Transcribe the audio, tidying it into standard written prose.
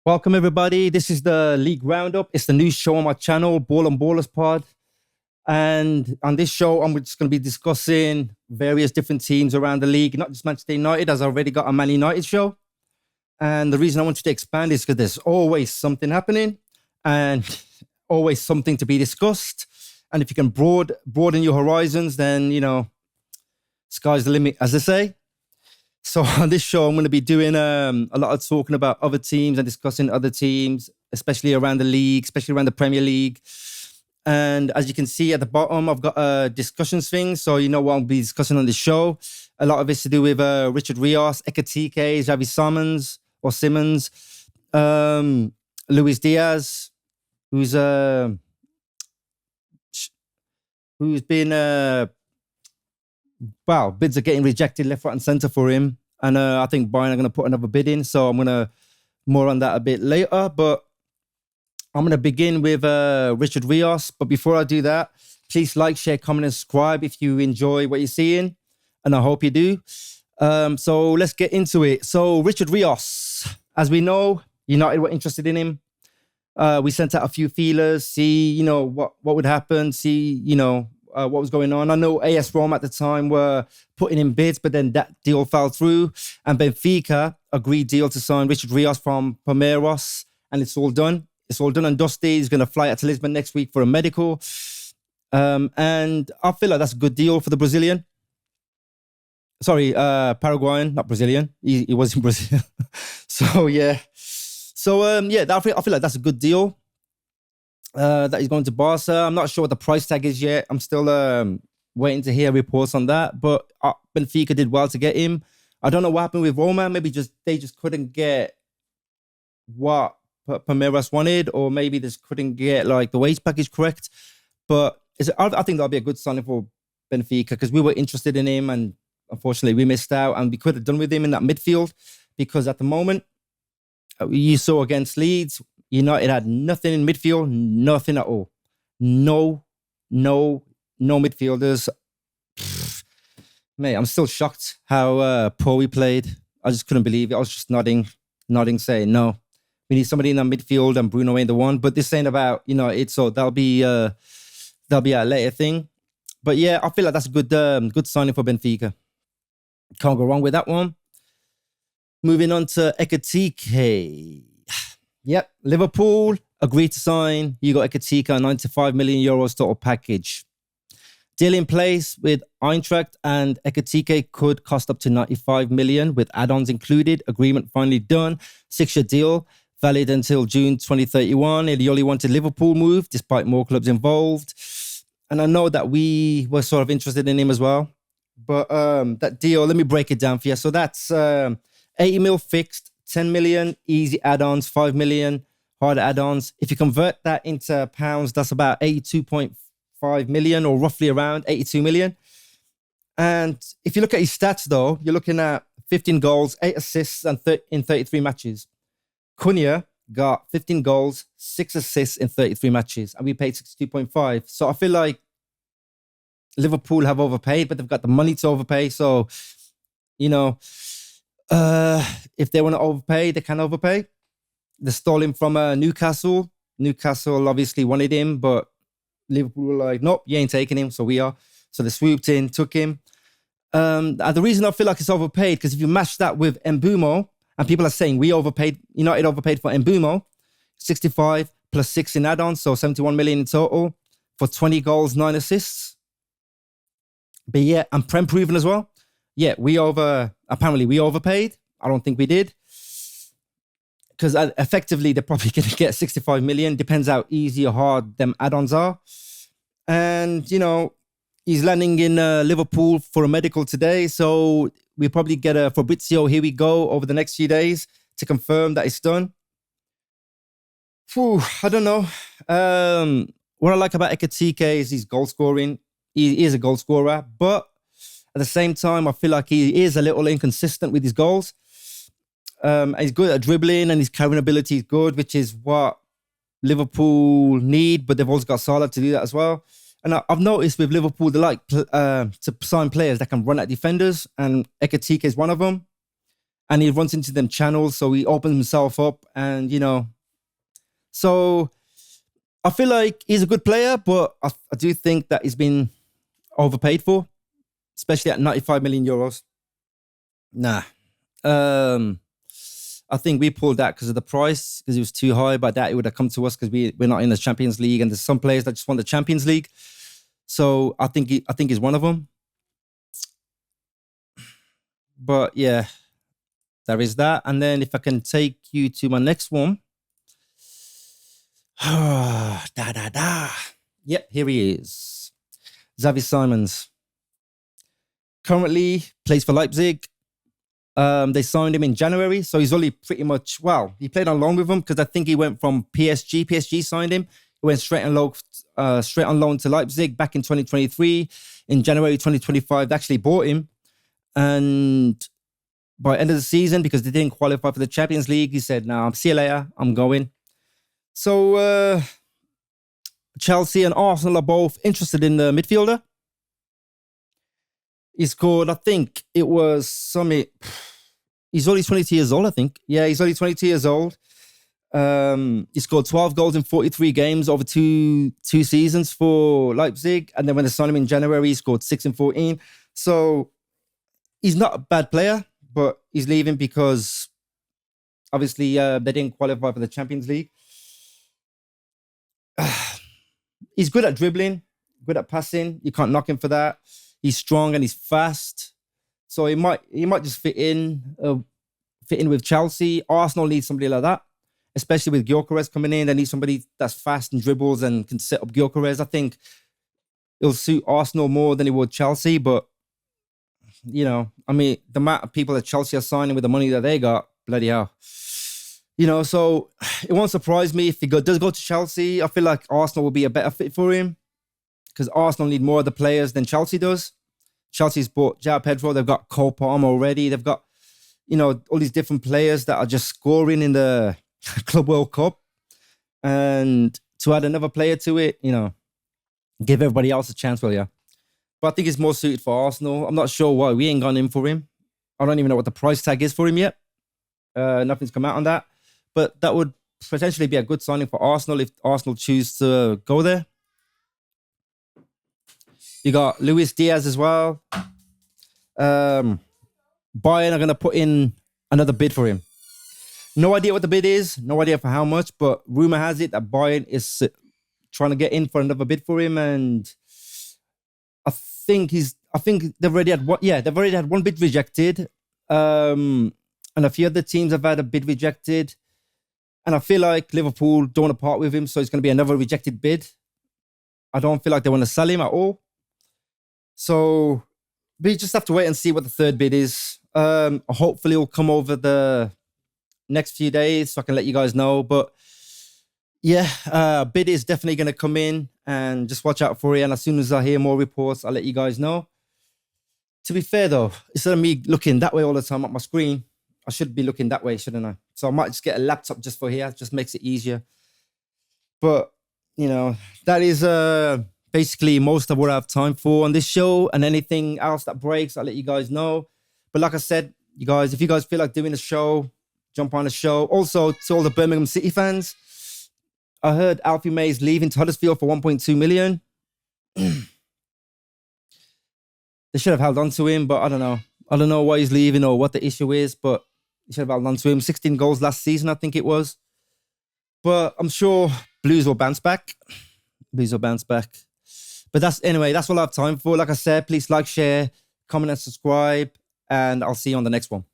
Welcome, everybody. This is the League Roundup. It's the new show on my channel, Ball and Ballers Pod. And on this show, I'm just going to be discussing various different teams around the league, not just Manchester United, as I already got a Man United show. And the reason I want you to expand is because there's always something happening and always something to be discussed. And if you can broaden your horizons, then, sky's the limit, as they say. So on this show, I'm going to be doing a lot of talking about other teams and discussing other teams, especially around the league, especially around the Premier League. And as you can see at the bottom, I've got a discussions thing. So you know what I'll be discussing on this show. A lot of it's to do with Richard Rios, Ekitike, Xavi Simons, Luis Diaz, who's been... bids are getting rejected left, right and centre for him. And I think Bayern are going to put another bid in. So I'm going to more on that a bit later. But I'm going to begin with Richard Rios. But before I do that, please like, share, comment and subscribe if you enjoy what you're seeing. And I hope you do. So let's get into it. So Richard Rios, as we know, United were interested in him. We sent out a few feelers, see, what would happen, see, what was going on. I know AS Roma at the time were putting in bids, but then that deal fell through. And Benfica agreed deal to sign Richard Rios from Palmeiras, and it's all done. It's all done and dusty. He's going to fly out to Lisbon next week for a medical. And I feel like that's a good deal for the Brazilian. Sorry, Paraguayan, not Brazilian. He was in Brazil. So, yeah. So, I feel like that's a good deal. That he's going to Barca. I'm not sure what the price tag is yet. I'm still waiting to hear reports on that. But Benfica did well to get him. I don't know what happened with Roma. Maybe they just couldn't get what Palmeiras wanted, or maybe they just couldn't get the wage package correct. But I think that'll be a good signing for Benfica, because we were interested in him, and unfortunately we missed out. And we could have done with him in that midfield, because at the moment you saw against Leeds, United had nothing in midfield, nothing at all. No midfielders. Mate, I'm still shocked how poor we played. I just couldn't believe it. I was just nodding, saying, no, we need somebody in that midfield, and Bruno ain't the one. But this ain't about United, so that'll be a later thing. But yeah, I feel like that's a good signing for Benfica. Can't go wrong with that one. Moving on to Ekitike. Yep, Liverpool agreed to sign Hugo Ekitike a 95 million euros total package. Deal in place with Eintracht, and Ekitike could cost up to 95 million with add-ons included. Agreement finally done. 6-year deal, valid until June 2031. The only wanted Liverpool move, despite more clubs involved. And I know that we were sort of interested in him as well. But that deal, let me break it down for you. So that's 80 mil fixed, 10 million easy add-ons, 5 million hard add-ons. If you convert that into pounds, that's about 82.5 million, or roughly around 82 million. And if you look at his stats, though, you're looking at 15 goals, 8 assists in 33 matches. Cunha got 15 goals, 6 assists in 33 matches, and we paid 62.5. So I feel like Liverpool have overpaid, but they've got the money to overpay. So, if they want to overpay, they can overpay. They stole him from Newcastle. Newcastle obviously wanted him, but Liverpool were like, nope, you ain't taking him, so we are. So they swooped in, took him. And the reason I feel like it's overpaid, because if you match that with Mbeumo, and people are saying United overpaid for Mbeumo, 65 plus 6 in add-ons, so 71 million in total for 20 goals, 9 assists. But yeah, and Prem proven as well. Yeah, apparently we overpaid. I don't think we did. Because effectively, they're probably going to get 65 million. Depends how easy or hard them add-ons are. And, he's landing in Liverpool for a medical today. So we probably get a Fabrizio, here we go, over the next few days to confirm that it's done. I don't know. What I like about Ekitike is his goal scoring. He is a goal scorer, but at the same time, I feel like he is a little inconsistent with his goals. He's good at dribbling, and his carrying ability is good, which is what Liverpool need, but they've also got Salah to do that as well. And I've noticed with Liverpool, they like to sign players that can run at defenders, and Ekitike is one of them. and he runs into them channels, so he opens himself up, and so I feel like he's a good player, but I do think that he's been overpaid for, especially at 95 million euros. Nah. I think we pulled that because of the price, because it was too high, but that it would have come to us because we're not in the Champions League, and there's some players that just want the Champions League. So I think he's one of them. But yeah, there is that. And then if I can take you to my next one. Yep, here he is. Xavi Simons. Currently plays for Leipzig. They signed him in January, so he's only pretty much, he played on loan with them because I think he went from PSG. PSG signed him. He went straight on loan to Leipzig back in 2023. In January 2025, they actually bought him. And by end of the season, because they didn't qualify for the Champions League, he said, "Nah, see you later, I'm going." So Chelsea and Arsenal are both interested in the midfielder. He's scored, I think it was he's only 22 years old, I think. Yeah, he's only 22 years old. He scored 12 goals in 43 games over two seasons for Leipzig. And then when they signed him in January, he scored 6 in 14. So he's not a bad player, but he's leaving because obviously they didn't qualify for the Champions League. He's good at dribbling, good at passing. You can't knock him for that. He's strong and he's fast. So he might just fit in with Chelsea. Arsenal needs somebody like that, especially with Gyökeres coming in. They need somebody that's fast and dribbles and can set up Gyökeres. I think it'll suit Arsenal more than it would Chelsea. But, the amount of people that Chelsea are signing with the money that they got, bloody hell. So it won't surprise me if he does go to Chelsea. I feel like Arsenal will be a better fit for him because Arsenal need more of the players than Chelsea does. Chelsea's bought João Pedro. They've got Cole Palmer already. They've got, all these different players that are just scoring in the Club World Cup. And to add another player to it, give everybody else a chance, well, yeah. But I think it's more suited for Arsenal. I'm not sure why we ain't gone in for him. I don't even know what the price tag is for him yet. Nothing's come out on that. But that would potentially be a good signing for Arsenal if Arsenal choose to go there. You got Luis Diaz as well. Bayern are going to put in another bid for him. No idea what the bid is. No idea for how much. But rumor has it that Bayern is trying to get in for another bid for him. And I think they've already had one. Yeah, they've already had one bid rejected. And a few other teams have had a bid rejected. And I feel like Liverpool don't want to part with him. So it's going to be another rejected bid. I don't feel like they want to sell him at all. So we just have to wait and see what the third bid is. Hopefully it'll come over the next few days so I can let you guys know. But yeah, bid is definitely going to come in, and just watch out for it. And as soon as I hear more reports, I'll let you guys know. To be fair though, instead of me looking that way all the time at my screen, I should be looking that way, shouldn't I? So I might just get a laptop just for here. It just makes it easier. But, that is basically most of what I have time for on this show, and anything else that breaks, I'll let you guys know. But like I said, you guys, if you guys feel like doing a show, jump on the show. Also, to all the Birmingham City fans, I heard Alfie May is leaving to Huddersfield for 1.2 million. They should have held on to him, but I don't know. I don't know why he's leaving or what the issue is, but they should have held on to him. 16 goals last season, I think it was. But I'm sure Blues will bounce back. But that's all I have time for. Like I said, please like, share, comment, and subscribe. And I'll see you on the next one.